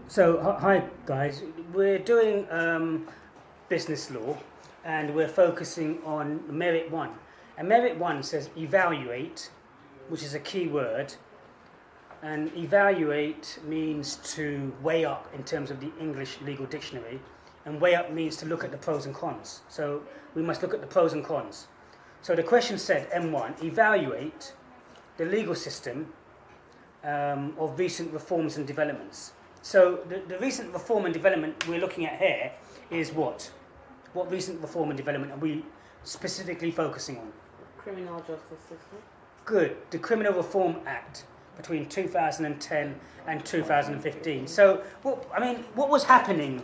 So, hi guys, we're doing business law and we're focusing on Merit 1. And Merit 1 says evaluate, which is a key word. And evaluate means to weigh up in terms of the English legal dictionary. And weigh up means to look at the pros and cons. So, we must look at the pros and cons. So, the question said, M1, evaluate the legal system of recent reforms and developments. So the recent reform and development we're looking at here is what? What recent reform and development are we specifically focusing on? Criminal justice system. Good. The Criminal Reform Act between 2010 and 2015. So, what was happening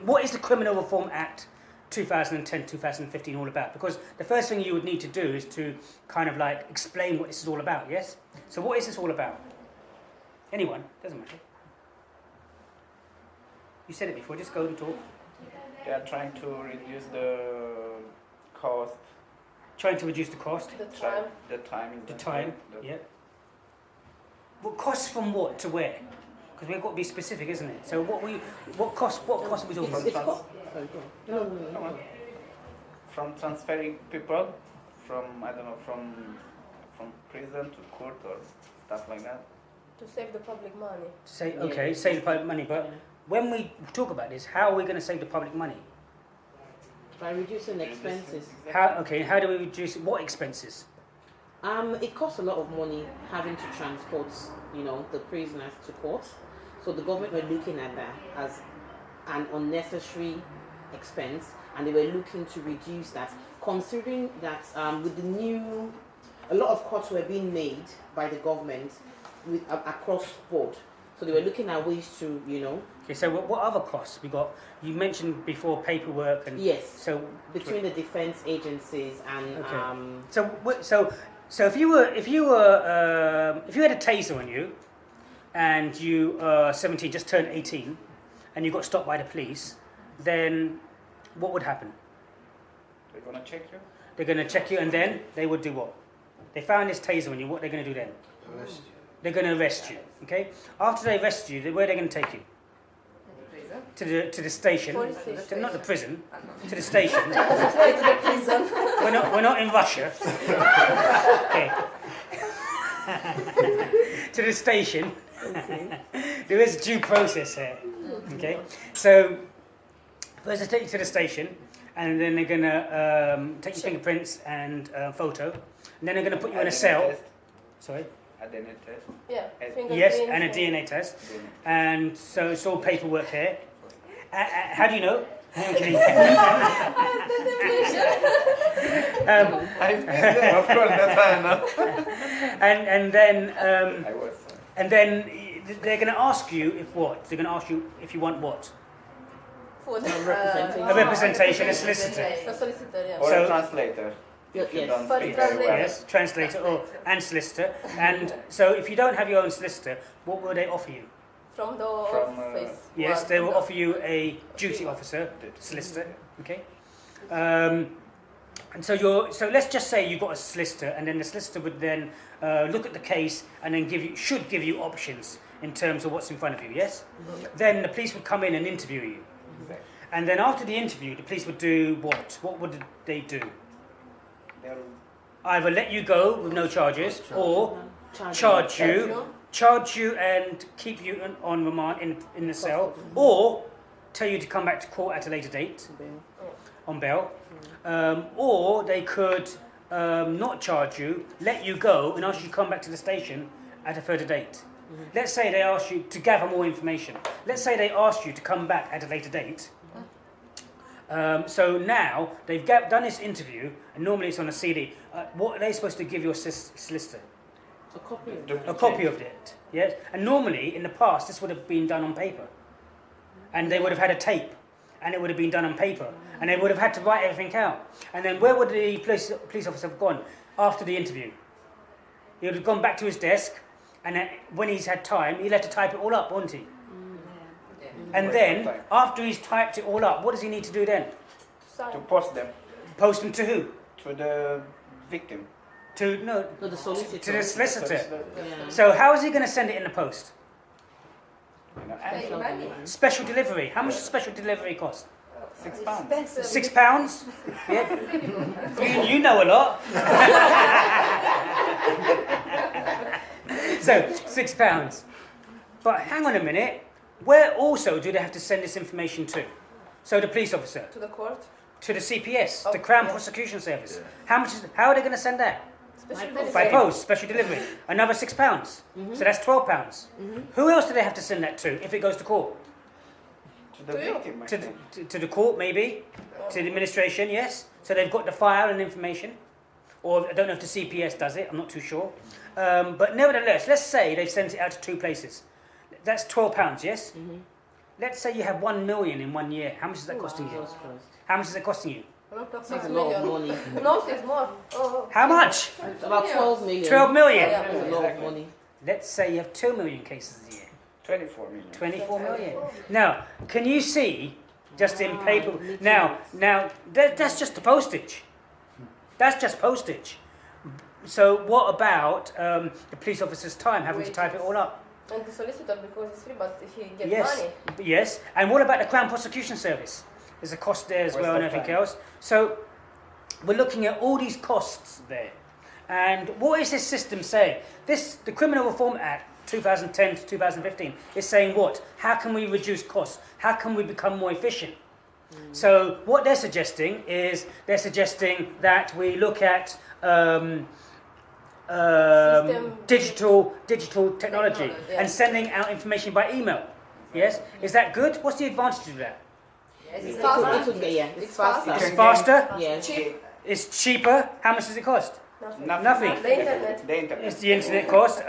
what is the Criminal Reform Act 2010-2015 all about? Because the first thing you would need to do is to kind of like explain what this is all about, yes? So what is this all about? Anyone? Doesn't matter. You said it before, just go and talk. They are trying to reduce the cost. Trying to reduce the cost? The time. The time, yeah. Well, costs from what to where? Because we've got to be specific, isn't it? So what cost are we talking about? From transferring people from prison to court or stuff like that. To save the public money. Save the public money, but when we talk about this, how are we going to save the public money? By reducing expenses. How do we reduce what expenses? It costs a lot of money having to transport, the prisoners to court. So the government were looking at that as an unnecessary expense, and they were looking to reduce that, considering that with a lot of cuts were being made by the government across board. So they were looking at ways to, Okay, so what other costs we got? You mentioned before paperwork and yes. So between the defense agencies and okay. So if you had a taser on you, and you 17, just turned 18, and you got stopped by the police, then what would happen? They're gonna check you. They're gonna check you, and then they would do what? They found this taser on you. What are they gonna do then? Arrest you. They're going to arrest you, okay? After they arrest you, where are they going to take you? To the station. Not the prison. To the station. To the prison. We're not in Russia. Okay. To the station. Okay. There is due process here. Okay. So first they take you to the station, and then they're going to take your fingerprints and photo, and then they're going to put you in a cell. Test. Sorry. A DNA test. Yeah. Yes, and a DNA test. And so it's all paperwork here. How do you know? I've been there, of course, that's why I know. And then they're going to ask you if what? They're going to ask you if you want what? For A representation, a solicitor. A solicitor, yeah. Or a translator. If you Yes. don't But speak translator. very well. Yes, translator and solicitor. And so if you don't have your own solicitor, what will they offer you? From the From, office. Yes, they will offer you a duty officer, solicitor. Okay. And so let's just say you got a solicitor, and then the solicitor would then look at the case and then should give you options in terms of what's in front of you. Yes. Then the police would come in and interview you, Exactly. and then after the interview, the police would do what? What would they do? They'll Either let you go with no charges, or charge you and keep you on remand in the cell, or tell you to come back to court at a later date on bail, or they could not charge you, let you go, and ask you to come back to the station at a further date. Let's say they ask you to gather more information. Let's say they asked you to come back at a later date. So now they've done this interview, and normally it's on a CD. What are they supposed to give your solicitor? A copy of it. A copy of it, yes. And normally, in the past, this would have been done on paper, and they would have had a tape, and it would have been done on paper, and they would have had to write everything out. And then where would the police officer have gone after the interview? He would have gone back to his desk, and then when he's had time, he'll have to type it all up, won't he? And then, after he's typed it all up, what does he need to do then? to post them Post them to who? to the victim. To the solicitor. to the solicitor. Yeah. So how is he going to send it in the post? You know, Pay and money. Special delivery. How much does special delivery cost? £6. Expensive. £6? Yeah. You know a lot. So, £6. But hang on a minute. Where also do they have to send this information to? So the police officer, To the court. to the CPS, the Oh, Crown yeah. Prosecution Service. How are they going to send that? Special By delivery. By post, special delivery. Another £6. So that's £12. Who else do they have to send that to if it goes to court? To the To you. victim, I To think. to the court, maybe. To the administration, yes. So they've got the file and information. Or I don't know if the CPS does it, I'm not too sure. But nevertheless, let's say they've sent it out to 2 places. That's £12, yes? Let's say you have 1 million in 1 year. How much is that costing you? Jesus Christ. How much is it costing you? A lot of That's 6 a lot of million. money. No, it's more. Oh. How much? It's about 12 million. 12 million. Yeah. That's a lot of money. Let's say you have 2 million cases a year. 24 million. 24 million. Now, can you see, just in paper, now, that's just the postage. That's just postage. So what about the police officer's time, having to type it all up? And the solicitor, because it's free, but he gets Yes, money. yes. And what about the Crown Prosecution Service? There's a cost there as Waste well and of everything time. else. So we're looking at all these costs there. And what is this system saying? The Criminal Reform Act 2010 to 2015 is saying what? How can we reduce costs? How can we become more efficient? So what they're suggesting is that we look at digital technology Yeah. and sending out information by email. Yes, is that good? What's the advantage of that? Yes, It's it's faster. it's It's faster. It's faster. Yes. Cheap. It's cheaper. How much does it cost? Nothing. The internet. The internet. It's the internet cost.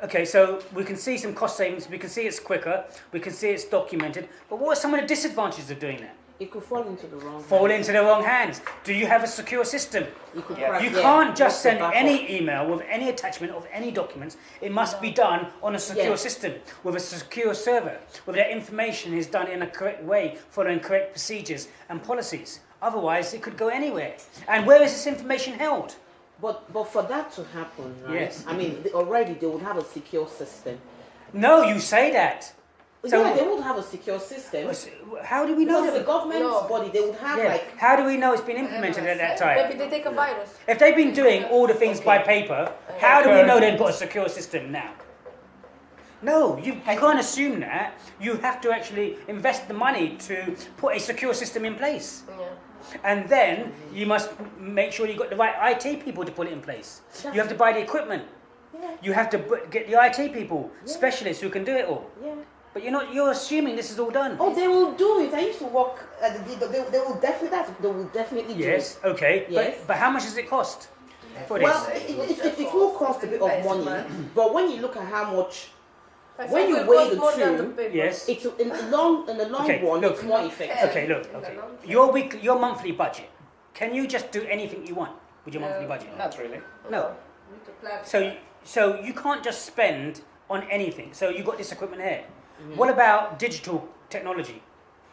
Okay, so we can see some cost savings. We can see it's quicker. We can see it's documented. But what are some of the disadvantages of doing that? It could fall into the wrong Fall hands. into the wrong hands. Do you have a secure system? You could Yes. crack- You yeah, can't just what's the send backup? any email with any attachment of any documents. It must be done on a secure Yeah. system, with a secure server, where that information is done in a correct way, following correct procedures and policies. Otherwise, it could go anywhere. And where is this information held? But for that to happen, right? Yes. I mean, already they would have a secure system. No, you say that. So- yeah, they would have a secure system. How do we know Because the that? government No. body, they would have Yeah. like How do we know it's been implemented at that time? Maybe they take a virus. If they've been doing all the things by paper, how do we Okay. know they've got a secure system now? No, you can't assume that. You have to actually invest the money to put a secure system in place. Yeah. And then you must make sure you've got the right IT people to put it in place. You have to buy the equipment. Yeah. You have to get the IT people, specialists who can do it all. yeah. But you're assuming this is all done. Oh, they will do it. I used to work at the they will definitely do Yes, it. okay. Yes. But how much does it cost for this? Well, it will cost a bit of money, but when you look at how much, I When think you it weigh costs the more than two, the paper. Yes. it's in the long Okay, run, look. it's more effective. Okay, look, In the okay. long term. Your monthly budget. Can you just do anything you want with your monthly budget? Not really. No. You need to plan. So you can't just spend on anything. So you've got this equipment here. What about digital technology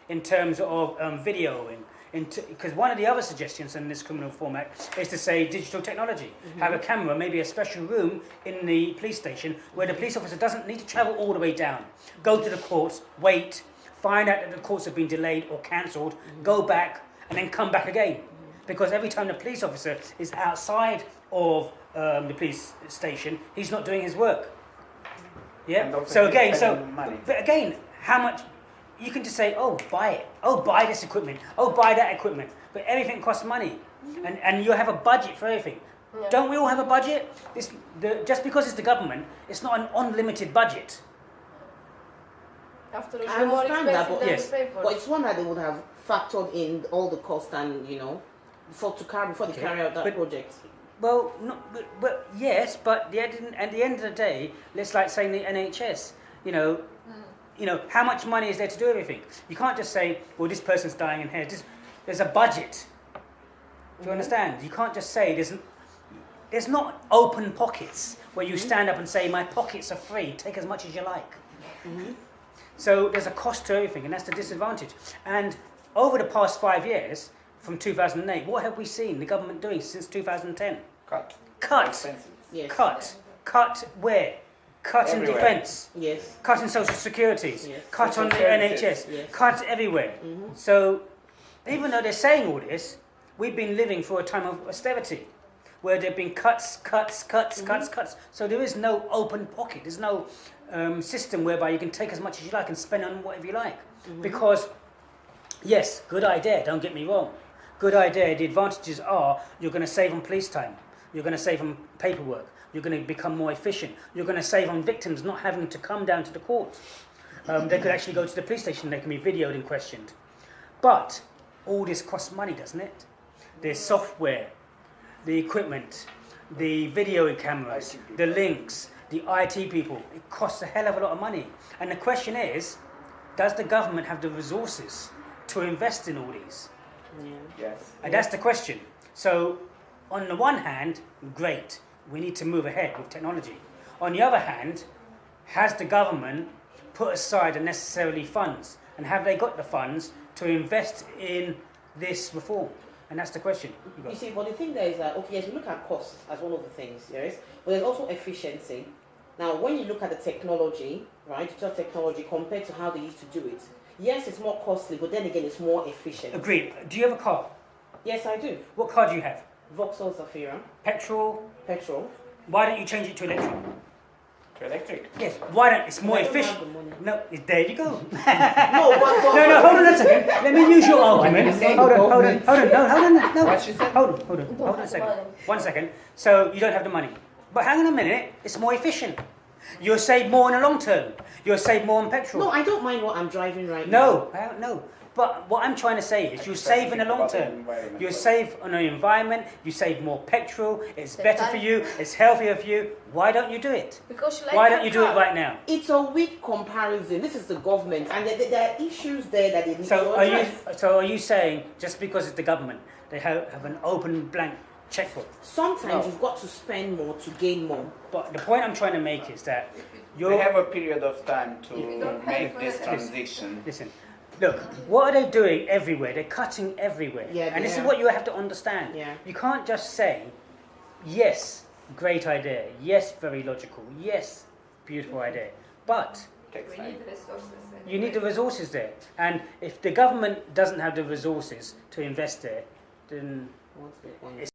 in terms of videoing? Because one of the other suggestions in this criminal reform act is to say digital technology. Have a camera, maybe a special room in the police station where the police officer doesn't need to travel all the way down. Go to the courts, wait, find out that the courts have been delayed or cancelled, go back and then come back again. Because every time the police officer is outside of the police station, he's not doing his work. And Yeah. also So he's again, spending money. but again, how much? You can just say, oh, buy it. Oh, buy this equipment. Oh, buy that equipment. But everything costs money, and you have a budget for everything. Yeah. Don't we all have a budget? Just because it's the government, it's not an unlimited budget. After it's I more understand that, expensive but than yes. the paper. But it's one that they would have factored in all the cost and before they Okay. carry out that But- project. Well, but yes, but at the end of the day, let's like saying the NHS. How much money is there to do everything? You can't just say, well, this person's dying in here. There's a budget. Do you understand? You can't just say there's not open pockets where you stand up and say, my pockets are free, take as much as you like. So there's a cost to everything, and that's the disadvantage. And over the past 5 years, from 2008, what have we seen the government doing since 2010? Cut. Cut. Expensive. Yes. Cut. Cut where? cut in Everywhere. defence, Yes. cut in social securities, Yes. cut on the Social NHS, services. Yes. cut everywhere. So even though they're saying all this, we've been living for a time of austerity where there have been cuts. So there is no open pocket. There's no system whereby you can take as much as you like and spend on whatever you like. Because, yes, good idea, don't get me wrong. Good idea. The advantages are you're going to save on police time. You're going to save on paperwork. You're going to become more efficient. You're going to save on victims not having to come down to the court. They could actually go to the police station. They can be videoed and questioned. But all this costs money, doesn't it? There's software, the equipment, the video cameras, the links, the IT people. It costs a hell of a lot of money. And the question is, does the government have the resources to invest in all these? Yes. And that's the question. So, on the one hand, great, we need to move ahead with technology. On the other hand, has the government put aside the necessary funds? And have they got the funds to invest in this reform? And that's the question. You see, but the thing there is that, okay, yes, we look at cost as one of the things, yes, but there's also efficiency. Now, when you look at the technology, right, digital technology compared to how they used to do it, yes, it's more costly, but then again, it's more efficient. Agreed. Do you have a car? Yes, I do. What car do you have? Vauxhall Zafira, Petrol? petrol. Why don't you change it to electric? To electric. Yes, why don't it's more I don't have efficient? the money. No, there you go. No, but No, hold on a second. Let me use your argument. you say Hold on. No. What she said? Hold on a second. 1 second. So you don't have the money. But hang on a minute, it's more efficient. You'll save more in the long term. You'll save more on petrol. No, I don't mind what I'm driving right now. No, I don't know. But what I'm trying to say is you save in the long term. You save on the environment, you save more petrol, it's Save better for time. you, it's healthier for you. Why don't you do it? Because you like Why your don't you do it car. right now? It's a weak comparison. This is the government, and there are issues there that they need So to address. are you saying just because it's the government, they have an open blank checkbook? Sometimes No. you've got to spend more to gain more. But the point I'm trying to make is that They have a period of time to If you don't pay make for this it. transition. listen, look, what are they doing everywhere? They're cutting everywhere. Yeah, and this is yeah. what you have to understand. Yeah. You can't just say, yes, great idea, yes, very logical, yes, beautiful idea. But Takes We time. need resources. you need the resources there. And if the government doesn't have the resources to invest there, then What's the point?